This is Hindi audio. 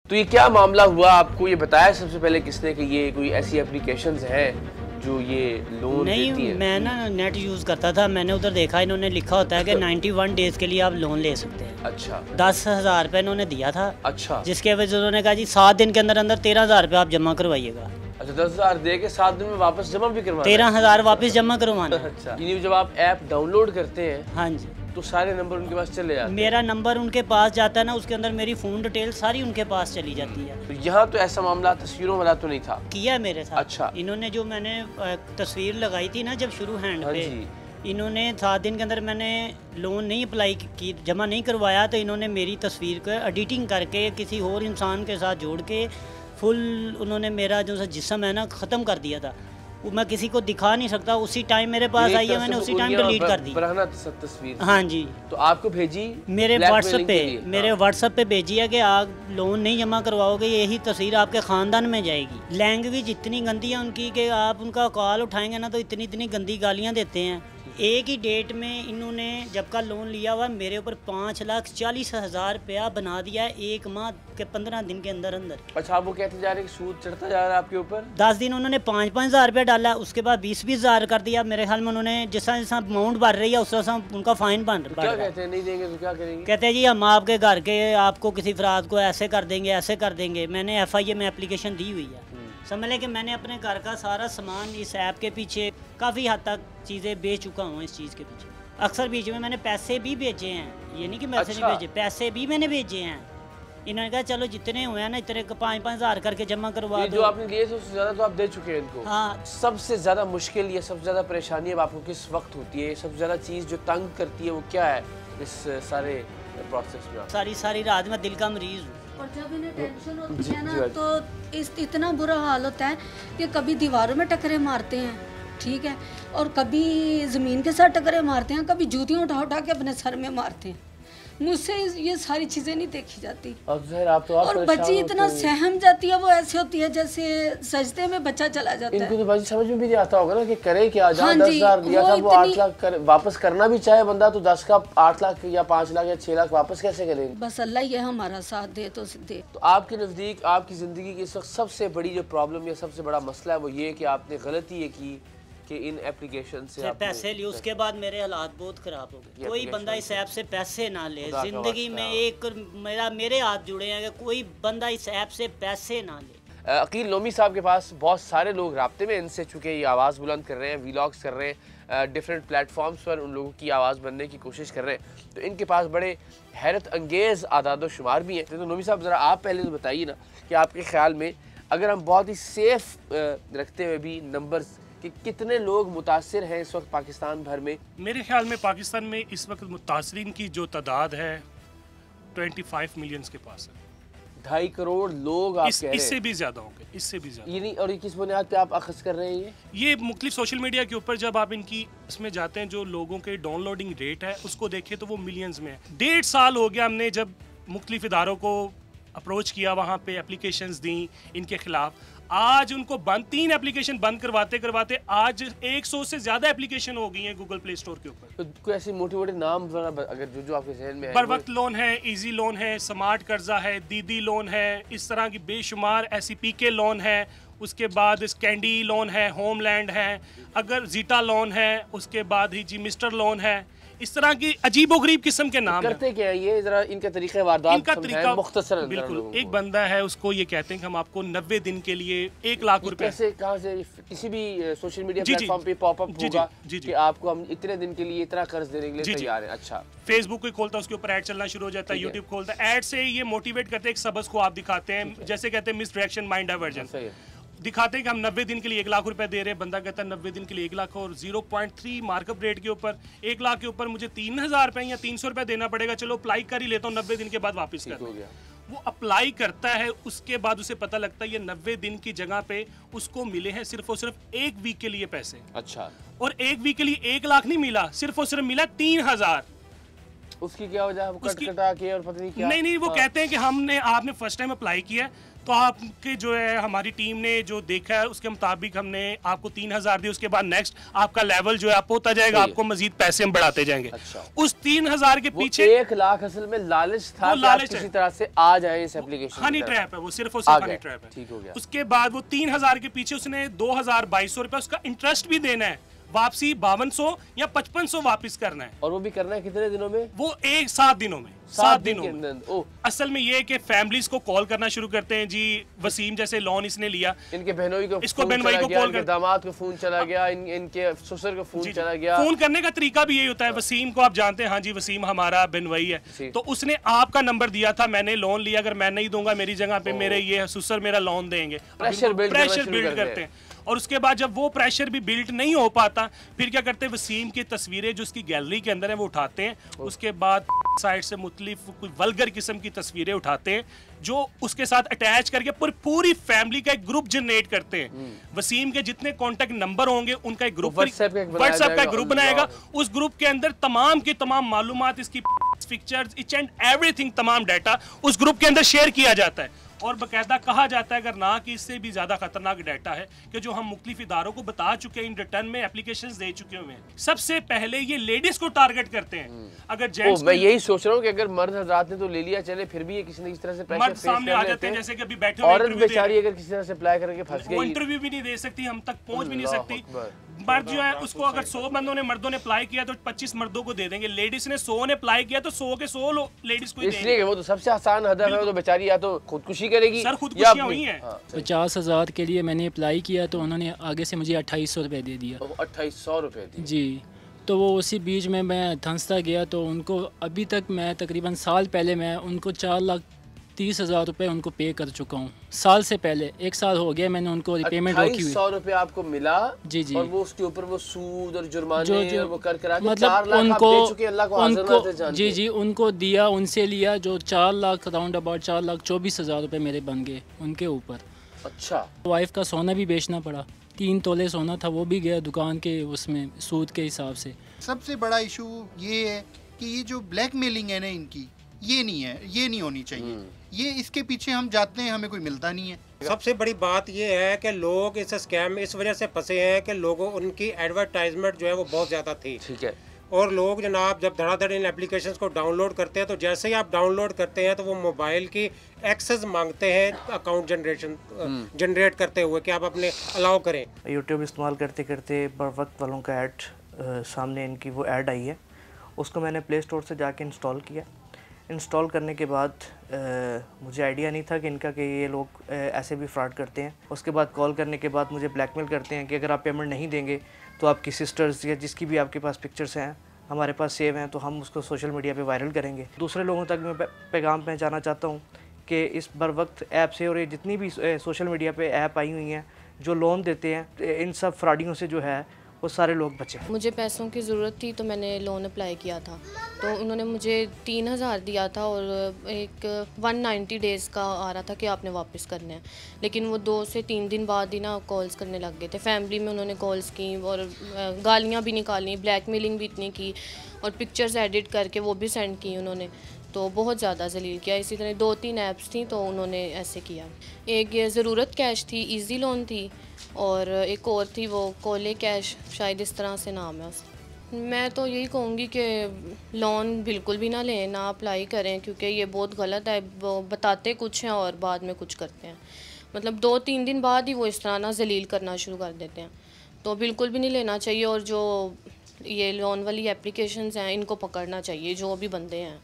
तो ये क्या मामला हुआ, आपको ये बताया सबसे पहले किसने कि ये कोई ऐसी एप्लीकेशंस हैं जो ये लोन देती हैं? मैं ना नेट यूज़ करता था, मैंने उधर देखा इन्होंने लिखा होता है कि 91 डेज़ के लिए आप लोन ले सकते हैं। अच्छा 10,000 रुपये इन्होंने दिया था। अच्छा जिसके वजह से उन्होंने कहा जी 7 दिन के अंदर अंदर 13,000 रुपये आप जमा करवाइएगा। अच्छा 10,000 दे के 7 दिन में वापस जमा भी करवाना? 13,000 वापस जमा करवाना। अच्छा, यानी जब आप ऐप डाउनलोड करते हैं हाँ जी, तो सारे नंबर उनके पास चले जाते हैं? मेरा नंबर उनके पास जाता है ना, उसके अंदर मेरी फ़ोन डिटेल सारी उनके पास चली जाती है। तो यहाँ तो ऐसा मामला तस्वीरों वाला तो नहीं था? किया है मेरे साथ। अच्छा। इन्होंने जो मैंने तस्वीर लगाई थी ना जब शुरू हैंड हाँ पे, जी। इन्होंने 7 दिन के अंदर मैंने लोन नहीं अप्लाई की, जमा नहीं करवाया, तो इन्होंने मेरी तस्वीर को एडिटिंग करके किसी और इंसान के साथ जोड़ के फुल उन्होंने मेरा जो जिस्म है ना ख़त्म कर दिया था। वो मैं किसी को दिखा नहीं सकता, उसी टाइम मेरे पास आई है, मैंने उसी टाइम डिलीट कर दी। तस्वीर? हाँ जी। तो आपको भेजी मेरे व्हाट्सएप पे, मेरे हाँ। व्हाट्सएप पे भेजी है कि आप लोन नहीं जमा करवाओगे, यही तस्वीर आपके ख़ानदान में जाएगी। लैंग्वेज इतनी गंदी है उनकी कि आप उनका कॉल उठाएंगे ना तो इतनी इतनी गंदी गालियाँ देते हैं। एक ही डेट में इन्होंने जब का लोन लिया हुआ मेरे ऊपर 5,40,000 रुपया बना दिया है, 1 माह के 15 दिन के अंदर अंदर। अच्छा, वो कहते जा रहे हैं कि सूद चढ़ता जा रहा है आपके ऊपर? 10 दिन उन्होंने 5,000 रुपया डाला, उसके बाद 20,000 कर दिया। मेरे ख्याल में उन्होंने जैसा जैसा अमाउंट भर रही है उस तरह उनका फाइन बन तो क्या कहते हैं, नहीं देंगे तो क्या करेंगे? कहते हैं जी हम आपके घर के आपको किसी अफराद को ऐसे कर देंगे, ऐसे कर देंगे। मैंने FIA में एप्लीकेशन दी हुई है। समझ लें कि मैंने अपने घर का सारा सामान इस ऐप के पीछे काफ़ी हद तक चीज़ें बेच चुका हूँ। इस चीज़ के पीछे अक्सर बीच में मैंने पैसे भी भेजे हैं, ये नहीं कि पैसे नहीं भेजे, पैसे भी मैंने भेजे हैं। इन्होंने कहा चलो जितने हुए हैं ना इतने 5,000 करके जमा करवा दो। जो आपने लिए थे उससे ज़्यादा तो आप दे चुके हैं इनको? हाँ। सबसे ज़्यादा मुश्किल या सबसे ज़्यादा परेशानी अब आपको किस वक्त होती है? सबसे ज़्यादा चीज़ जो तंग करती है वो क्या है इस सारे प्रोसेस में? सारी रात में दिल का मरीज़ हूँ। और जब इन्हें टेंशन होती है ना तो इतना बुरा हाल होता है कि कभी दीवारों में टकरे मारते हैं, ठीक है, और कभी ज़मीन के साथ टकरे मारते हैं, कभी जूतियाँ उठा उठा के अपने सर में मारते हैं। मुझसे ये सारी चीज़ें नहीं देखी जाती। आप तो और बच्ची इतना सहम जाती है, वो ऐसे होती है जैसे सजदे में बच्चा चला जाता है। इनको तो बाजी समझ में भी नहीं आता होगा ना कि करे क्या। जहाँ हाँ 10,000 दिया था वो 8 लाख वापस करना भी चाहे बंदा तो 10 का 8 लाख या 5 लाख या 6 लाख वापस कैसे करेंगे? बस अल्लाह ये हमारा साथ दे तो दे। तो आपके नज़दीक आपकी ज़िंदगी की इस वक्त सबसे बड़ी जो प्रॉब्लम या सबसे बड़ा मसला है वो ये कि आपने गलती ये की कि इन एप्लीकेशन से पैसे लिए, उसके बाद मेरे हालात बहुत ख़राब हो गए। कोई बंदा इस ऐप से पैसे ना ले ज़िंदगी में, एक मेरे हाथ जुड़े हैं कि कोई बंदा इस ऐप से पैसे ना ले। अकील लोमी साहब के पास बहुत सारे लोग राब्ते में इनसे, चूँकि ये आवाज़ बुलंद कर रहे हैं, व्लॉग्स कर रहे हैं, डिफरेंट प्लेटफॉर्म्स पर उन लोगों की आवाज़ बनने की कोशिश कर रहे हैं, तो इनके पास बड़े हैरत अंगेज़ आदाद शुमार भी हैं। तो लोमी साहब ज़रा आप पहले तो बताइए ना कि आपके ख्याल में अगर हम बहुत ही सेफ रखते हुए भी नंबर्स कि कितने लोग मुतासिर हैं इस वक्त पाकिस्तान भर में? मेरे ख्याल में पाकिस्तान में इस वक्त मुतासरीन की जो तादाद है 25 मिलियन के पास है। 2.5 करोड़ लोग आप कह रहे हैं? इससे भी ज़्यादा होंगे, इससे भी ज़्यादा। ये नहीं, और ये किस बुनियाद पे आप अखज़ कर रहे हैं? ये मुख्तलिफ सोशल मीडिया के ऊपर जब आप इनकी इसमें जाते हैं, जो लोगों के डाउनलोडिंग रेट है उसको देखें तो वो मिलियंस में है। 1.5 साल हो गया हमने जब मुख्तलिफ इदारों को अप्रोच किया, वहाँ पे एप्लीकेशंस दी इनके खिलाफ। आज उनको 3 एप्लीकेशन बंद करवाते करवाते आज 100 से ज़्यादा एप्लीकेशन हो गई हैं गूगल प्ले स्टोर के ऊपर। तो कोई ऐसी मोटे नाम अगर जो आपके जहन में है? बर वक्त लोन है, इजी लोन है, स्मार्ट कर्जा है, दीदी लोन है, इस तरह की बेशुमार ऐसी PK लोन है, उसके बाद कैंडी लोन है, होमलैंड है, अगर जीटा लोन है, उसके बाद ही जी मिस्टर लोन है, इस तरह की अजीबोगरीब किस्म के नाम करते क्या है ये? जरा इनका तरीका वारदात इनका तरीका मुख्तसरन। बिल्कुल, एक बंदा है उसको ये कहते हैं कि हम आपको 90 दिन के लिए 1 लाख रुपए। कैसे, कहाँ से? किसी भी सोशल मीडिया प्लेटफॉर्म पे पॉपअप होगा कि आपको हम इतने दिन के लिए इतना कर्ज देने के लिए तैयार हैं? अच्छा, फेसबुक को खोलता है उसके ऊपर ऐड चलना शुरू हो जाता है, यूट्यूब खोलता है, ऐड से ये मोटिवेट करते हैं, एक सबक को आप दिखाते हैं, जैसे कहते हैं मिसडायरेक्शन, माइंड डाइवर्जन दिखाते हैं कि हम 90 दिन के लिए 1 लाख रुपए दे रहे हैं। बंदा कहता है 90 दिन के लिए 1 लाख और 0.3 मार्कअप रेट के ऊपर 1 लाख के ऊपर मुझे 3,000 रुपए या 300 रुपए देना पड़ेगा, चलो अप्लाई कर ही लेता हूँ, 90 दिन के बाद वापस कर दूंगा। वो अप्लाई करता है, उसके बाद उसे पता लगता है ये 90 दिन की जगह पे उसको मिले हैं सिर्फ और सिर्फ 1 वीक के लिए पैसे। अच्छा, और 1 वीक के लिए 1 लाख नहीं मिला, सिर्फ और सिर्फ मिला 3,000। उसकी क्या वजह है? वो कट कटा के और पता नहीं क्या? नहीं वो कहते हैं कि आपने फर्स्ट टाइम अप्लाई किया तो आपके जो है हमारी टीम ने जो देखा है उसके मुताबिक हमने आपको 3000 दिए, उसके बाद नेक्स्ट आपका लेवल जो है आप होता जाएगा, आपको मजीद पैसे हम बढ़ाते जाएंगे। अच्छा। उस 3000 के पीछे 1 लाख असल में लालच था कि आप किसी तरह से आ जाए इस एप्लीकेशन। हनी ट्रैप है वो, सिर्फ और सिर्फ हनी ट्रैप है। ठीक हो गया। उसके बाद वो 3000 के पीछे उसने 2200 रुपए उसका इंटरेस्ट भी देना है, वापसी 5200 या 5500 वापस करना है। और वो भी करना है कितने दिनों में? वो 7 दिनों में। 7 दिनों में। असल में ये कि फैमिलीज को कॉल करना शुरू करते हैं, जी वसीम जैसे लोन इसने लिया, इनके बहनोई को इसको बहनोई को कॉल कर, दामाद को फोन चला गया, इनके ससुर को फोन चला गया। फोन करने का तरीका भी यही होता है। वसीम को आप जानते हैं, हाँ जी वसीम हमारा बहनोई है, तो उसने आपका नंबर दिया था, मैंने लोन लिया, अगर मैं नहीं दूंगा मेरी जगह पे मेरे ये ससुर मेरा लोन देंगे। प्रेशर बिल्ड करते हैं। और उसके बाद जब वो प्रेशर भी बिल्ड नहीं हो पाता फिर क्या करते हैं, वसीम की तस्वीरें जो उसकी गैलरी के अंदर है वो उठाते हैं, उसके बाद साइड से मुख्तलिफ कोई वल्गर किस्म की तस्वीरें उठाते हैं जो उसके साथ अटैच करके पूरी फैमिली का एक ग्रुप जनरेट करते हैं। वसीम के जितने कॉन्टेक्ट नंबर होंगे उनका एक ग्रुप, व्हाट्सएप का ग्रुप बनाएगा, उस ग्रुप के अंदर तमाम की तमाम मालूमात, इसकी पिक्चर्स, इच एंड एवरीथिंग, तमाम डाटा उस ग्रुप के अंदर शेयर किया जाता है। और बाकायदा कहा जाता है अगर ना कि इससे भी ज्यादा खतरनाक डाटा है कि जो हम मुख्तलिफ इदारों को बता चुके हैं, इन रिटर्न में एप्लीकेशंस दे चुके हुए हैं। सबसे पहले ये लेडीज को टारगेट करते हैं। अगर जेंट्स, मैं यही सोच रहा हूँ कि अगर मर्द हजरात ने तो ले लिया चले, फिर भी ये किसी न किसी तरह से प्रेशर मर्द सामने आ जाते हैं, जैसे कि अभी बैठे औरत बेचारी अगर किसी तरह से अप्लाई करके फंस गई, वो इंटरव्यू भी नहीं दे सकती, हम तक पहुंच भी नहीं सकती। मर्द जो है उसको अगर 100 मर्दों ने अप्लाई किया तो 25 मर्दों को दे देंगे, लेडीज ने 100 ने अप्लाई किया तो 100 के 100 लेडीज को देंगे। इसलिए वो तो सबसे आसान हदफ है, वो तो बेचारी या तो खुदकुशी करेगी। सर खुदकुशियां हुई हैं। 50,000 के लिए मैंने अप्लाई किया तो उन्होंने आगे से मुझे 2800 रुपये दे दिया। 2800 रुपये जी। तो वो उसी बीच में मैं धंसता गया, तो उनको अभी तक मैं तकरीबन साल पहले मैं उनको 4,30,000 रुपये उनको पे कर चुका हूँ। साल से पहले 1 साल हो गया मैंने उनको रिपेमेंट रोकी हुई। 2800 रुपये आपको मिला? जी जी। और वो उसके ऊपर वो सूद और जुर्माने और वो कर करा के मतलब 4 लाख उनको, आप दे चुके, अल्लाह को हाज़िर नाज़िर जानते। जी जी, उनको दिया, उनसे लिया, जो 4 लाख राउंड अबाउट 4,24,000 रुपये मेरे बन गए उनके ऊपर। अच्छा। वाइफ का सोना भी बेचना पड़ा, 3 तोले सोना था, वो भी गया दुकान के उसमें सूद के हिसाब से। सबसे बड़ा इशू ये है कि ये जो ब्लैकमेलिंग है ना इनकी, ये नहीं है, ये नहीं होनी चाहिए। ये इसके पीछे हम जाते हैं, हमें कोई मिलता नहीं है। सबसे बड़ी बात ये है कि लोग इस स्कैम में इस वजह से फंसे हैं कि लोगों उनकी एडवर्टाइजमेंट जो है वो बहुत ज़्यादा थी। ठीक है। और लोग जनाब जब धड़ाधड़ इन एप्लीकेशंस को डाउनलोड करते हैं तो जैसे ही आप डाउनलोड करते हैं तो वो मोबाइल की एक्सेस मांगते हैं अकाउंट जनरेट करते हुए कि आप अपने अलाउ करें। यूट्यूब इस्तेमाल करते करते बर वक्त वालों का ऐड सामने इनकी वो ऐड आई है, उसको मैंने प्ले स्टोर से जाके इंस्टॉल किया। इंस्टॉल करने के बाद मुझे आइडिया नहीं था कि इनका कि ये लोग ऐसे भी फ्रॉड करते हैं। उसके बाद कॉल करने के बाद मुझे ब्लैकमेल करते हैं कि अगर आप पेमेंट नहीं देंगे तो आपकी सिस्टर्स या जिसकी भी आपके पास पिक्चर्स हैं हमारे पास सेव हैं तो हम उसको सोशल मीडिया पे वायरल करेंगे। दूसरे लोगों तक मैं पैगाम पहुंचाना चाहता हूं कि इस बर वक्त ऐप से और ये जितनी भी सोशल मीडिया पे ऐप आई हुई हैं जो लोन देते हैं, इन सब फ्रॉडियों से जो है वो सारे लोग बचे। मुझे पैसों की ज़रूरत थी तो मैंने लोन अप्लाई किया था, तो उन्होंने मुझे 3,000 दिया था और एक 190 डेज़ का आ रहा था कि आपने वापस करने हैं। लेकिन वो 2 से 3 दिन बाद ही ना कॉल्स करने लग गए थे। फैमिली में उन्होंने कॉल्स की और गालियाँ भी निकाली, ब्लैकमेलिंग भी इतनी की और पिक्चर्स एडिट करके वो भी सेंड की उन्होंने, तो बहुत ज़्यादा जलील किया। इसी तरह 2-3 ऐप्स थी तो उन्होंने ऐसे किया। एक ये ज़रूरत कैश थी, इजी लोन थी, और एक और थी वो कोले कैश, शायद इस तरह से नाम है उसका। मैं तो यही कहूँगी कि लोन बिल्कुल भी ना लें, ना अप्लाई करें, क्योंकि ये बहुत गलत है। वो बताते कुछ हैं और बाद में कुछ करते हैं। मतलब 2-3 दिन बाद ही वो इस तरह ना जलील करना शुरू कर देते हैं, तो बिल्कुल भी नहीं लेना चाहिए। और जो ये लोन वाली एप्लीकेशंस हैं इनको पकड़ना चाहिए, जो भी बंदे हैं।